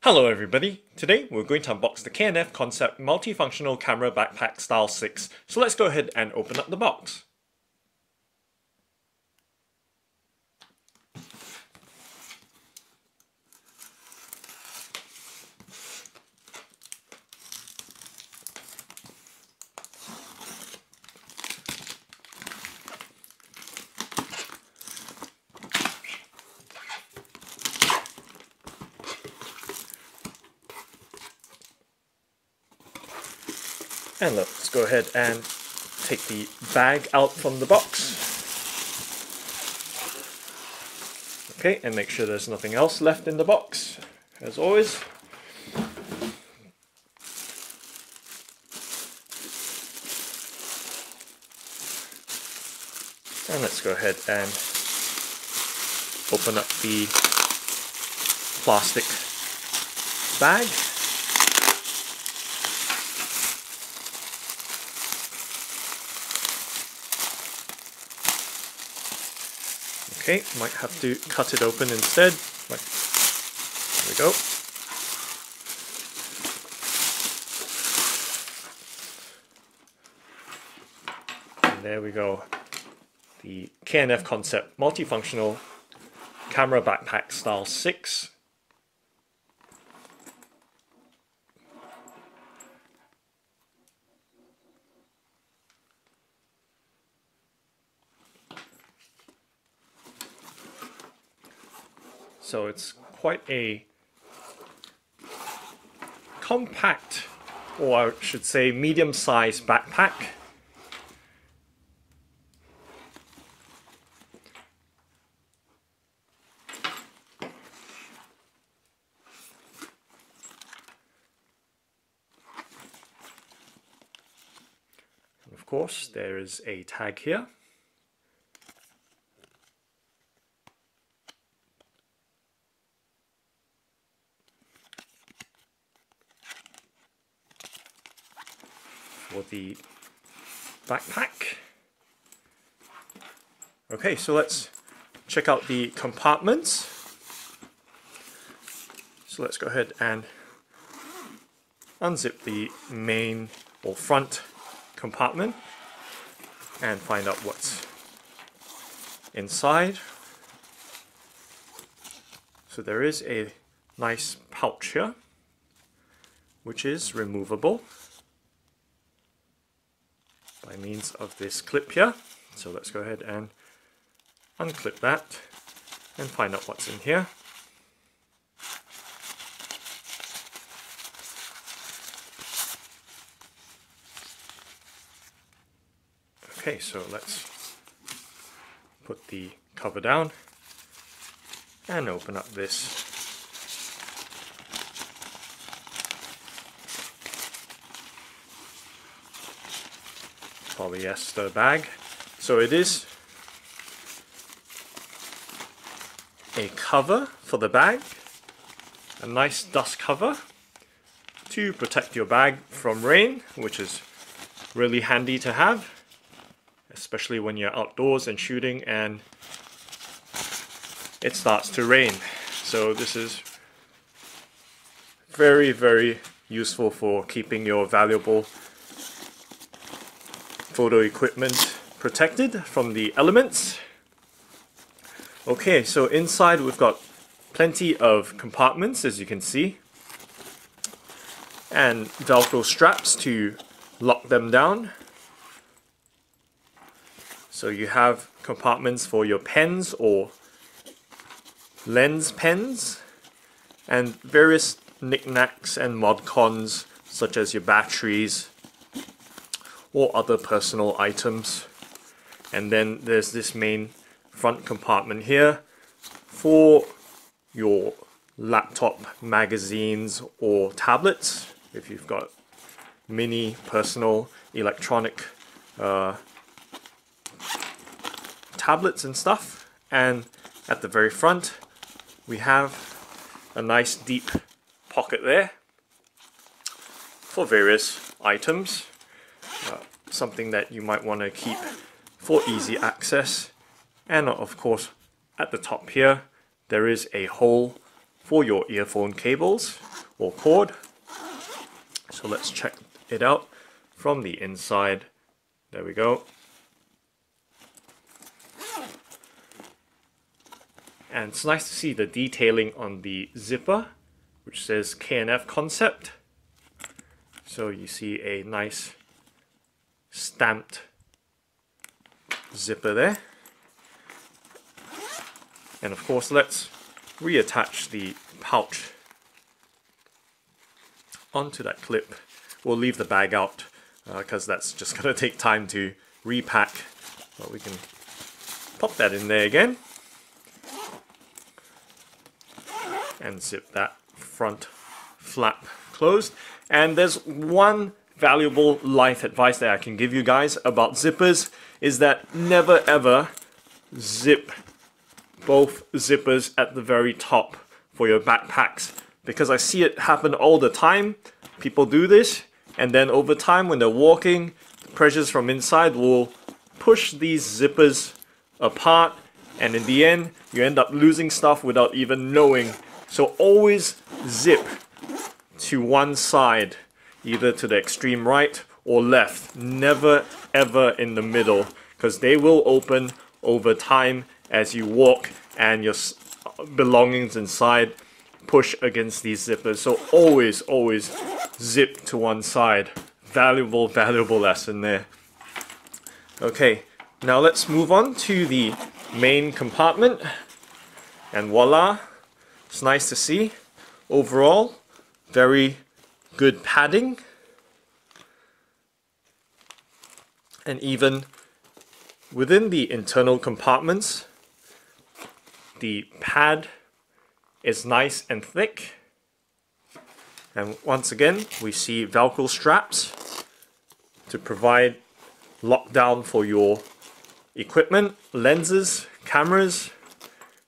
Hello everybody, today we're going to unbox the K&F Concept Multifunctional Camera Backpack Style 6. So let's go ahead and open up the box. And let's go ahead and take the bag out from the box. Okay, and make sure there's nothing else left in the box, as always. And let's go ahead and open up the plastic bag. Okay, might have to cut it open instead. There we go. And there we go. The K&F Concept Multifunctional Camera Backpack Style 6. So it's quite a compact, or I should say medium-sized backpack. And of course, there is a tag here. For the backpack. Okay, so let's check out the compartments. So let's go ahead and unzip the main or front compartment and find out what's inside. So there is a nice pouch here, which is removable by means of this clip here. So let's go ahead and unclip that and find out what's in here. Okay, so let's put the cover down and open up this polyester bag. So it is a cover for the bag, a nice dust cover to protect your bag from rain, which is really handy to have, especially when you're outdoors and shooting and it starts to rain. So this is very useful for keeping your valuable photo equipment protected from the elements. Okay, so inside we've got plenty of compartments, as you can see, and Velcro straps to lock them down. So you have compartments for your pens or lens pens, and various knickknacks and mod cons such as your batteries or other personal items. And then there's this main front compartment here for your laptop, magazines or tablets if you've got mini personal electronic tablets and stuff. And at the very front we have a nice deep pocket there for various items. Something that you might want to keep for easy access. And of course at the top here there is a hole for your earphone cables. or cord. So let's check it out from the inside. There we go. And it's nice to see the detailing on the zipper, which says K&F Concept. So you see a nice stamped zipper there. And of course, let's reattach the pouch onto that clip. We'll leave the bag out because that's just going to take time to repack. But we can pop that in there again and zip that front flap closed. And there's one valuable life advice that I can give you guys about zippers, is that never ever zip both zippers at the very top for your backpacks, because I see it happen all the time. People do this, and then over time when they're walking, the pressures from inside will push these zippers apart, and in the end you end up losing stuff without even knowing. So always zip to one side, either to the extreme right or left, never ever in the middle, because they will open over time as you walk and your belongings inside push against these zippers. So always zip to one side. Valuable lesson there. Okay, now let's move on to the main compartment, and voila, it's nice to see. Overall, very good padding, and even within the internal compartments, the pad is nice and thick. And once again, we see Velcro straps to provide lockdown for your equipment, lenses, cameras,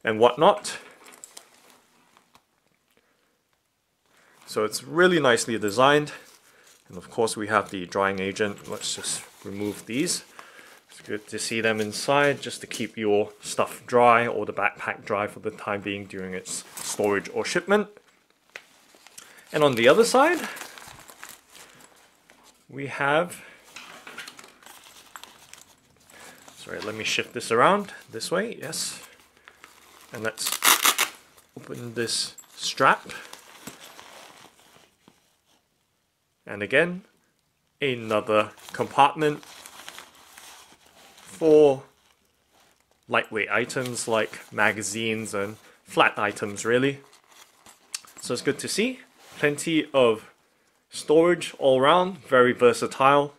and whatnot. So it's really nicely designed. And of course we have the drying agent. Let's just remove these. It's good to see them inside, just to keep your stuff dry or the backpack dry for the time being during its storage or shipment. And on the other side, we have, sorry, let me shift this around this way, yes. And let's open this strap. And again, another compartment for lightweight items like magazines and flat items really. So it's good to see. Plenty of storage all around, very versatile.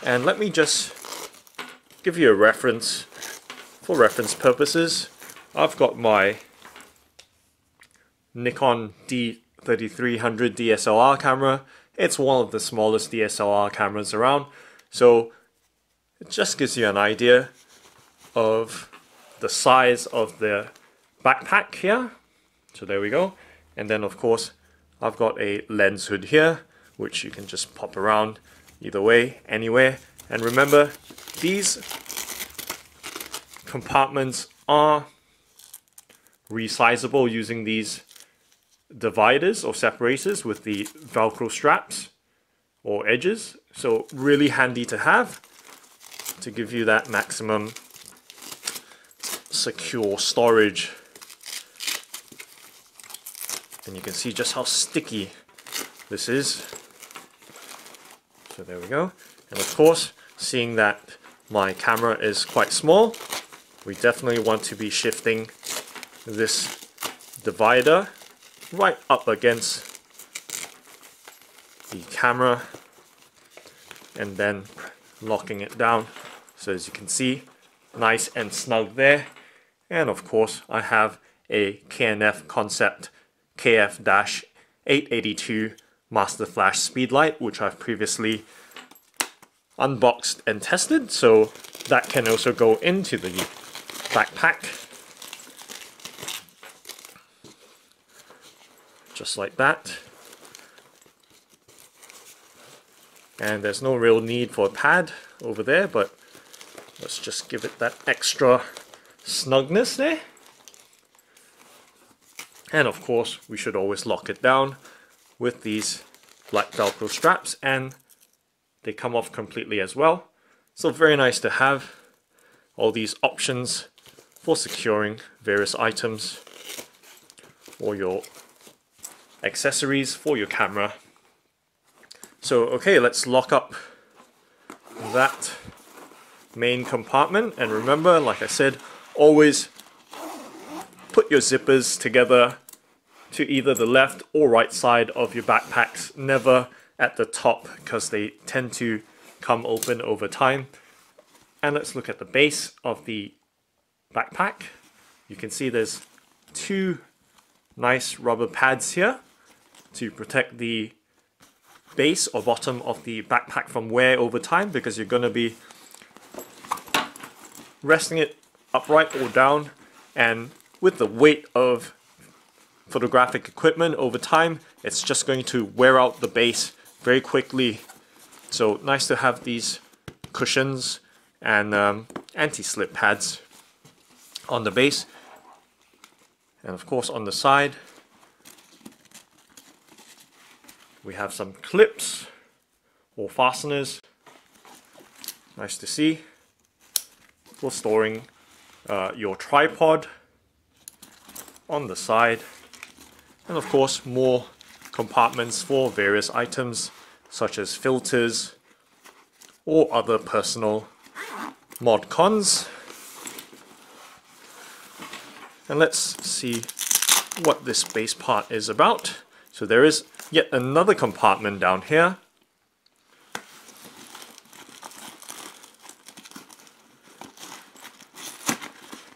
And let me just give you a reference, for reference purposes. I've got my Nikon D3300 DSLR camera. It's one of the smallest DSLR cameras around, so it just gives you an idea of the size of the backpack here. So there we go. And then of course I've got a lens hood here, which you can just pop around either way, anywhere. And remember, these compartments are resizable using these dividers or separators with the Velcro straps or edges. So really handy to have to give you that maximum secure storage. And you can see just how sticky this is. So there we go. And of course, seeing that my camera is quite small, we definitely want to be shifting this divider right up against the camera and then locking it down. So as you can see, nice and snug there. And of course, I have a K&F Concept KF-882 Master Flash Speedlight, which I've previously unboxed and tested, so that can also go into the backpack. Just like that. And there's no real need for a pad over there, but let's just give it that extra snugness there. And of course, we should always lock it down with these black Velcro straps, and they come off completely as well. So very nice to have all these options for securing various items or your accessories for your camera. So okay, let's lock up that main compartment, and remember, like I said, always put your zippers together to either the left or right side of your backpacks, never at the top because they tend to come open over time. And let's look at the base of the backpack. You can see there's two nice rubber pads here to protect the base or bottom of the backpack from wear over time, because you're going to be resting it upright or down, and with the weight of photographic equipment over time, it's just going to wear out the base very quickly. So nice to have these cushions and anti-slip pads on the base, and of course on the side we have some clips or fasteners, nice to see, for storing your tripod on the side, and of course more compartments for various items such as filters or other personal mod cons. And let's see what this base part is about. So there is yet another compartment down here.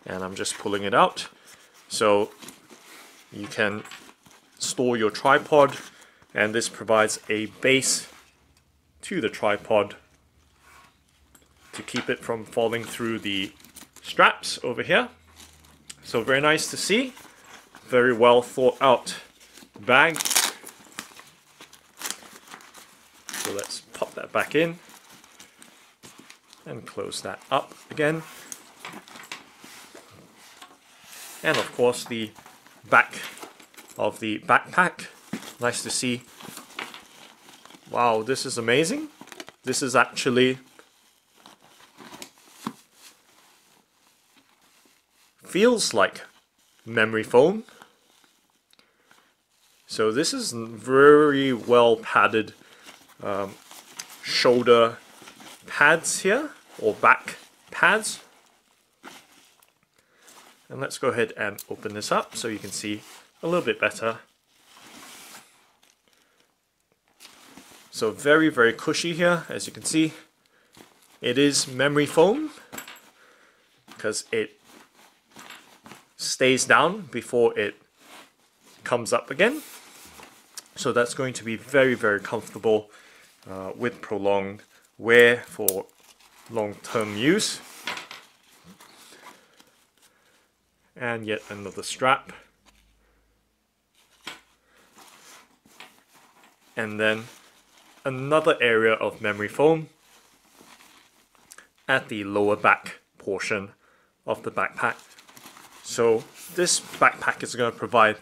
And I'm just pulling it out. So you can store your tripod, and this provides a base to the tripod to keep it from falling through the straps over here. So very nice to see. Very well thought out bag. So let's pop that back in and close that up again. And of course the back of the backpack. Nice to see. Wow, this is amazing. This is actually feels like memory foam. So this is very well padded shoulder pads here, or back pads. And let's go ahead and open this up so you can see a little bit better. So very, very cushy here, as you can see. It is memory foam because it stays down before it comes up again. So that's going to be very, very comfortable with prolonged wear for long-term use. And yet another strap. And then another area of memory foam at the lower back portion of the backpack. So this backpack is going to provide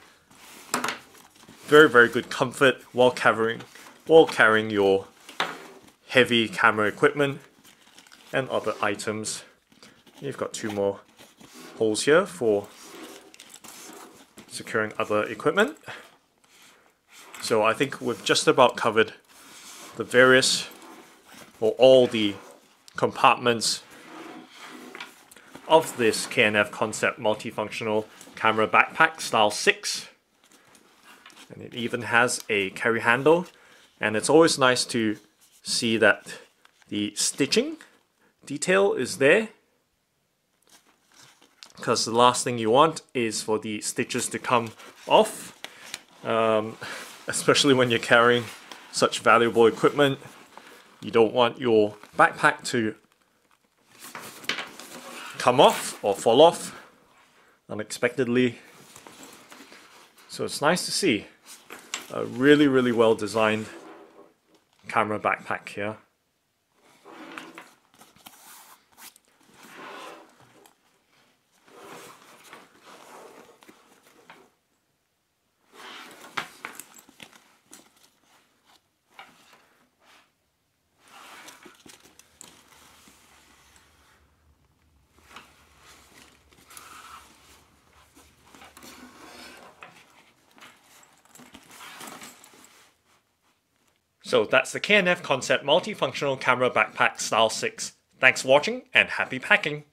very, very good comfort while carrying your heavy camera equipment and other items. You've got two more holes here for securing other equipment. So I think we've just about covered the various, or all the compartments of this K&F Concept Multifunctional Camera Backpack Style 6. And it even has a carry handle, and it's always nice to see that the stitching detail is there, because the last thing you want is for the stitches to come off, especially when you're carrying such valuable equipment. You don't want your backpack to come off or fall off unexpectedly. So it's nice to see a really, really well designed camera backpack here. So that's the K&F Concept Multifunctional Camera Backpack Style 6. Thanks for watching and happy packing!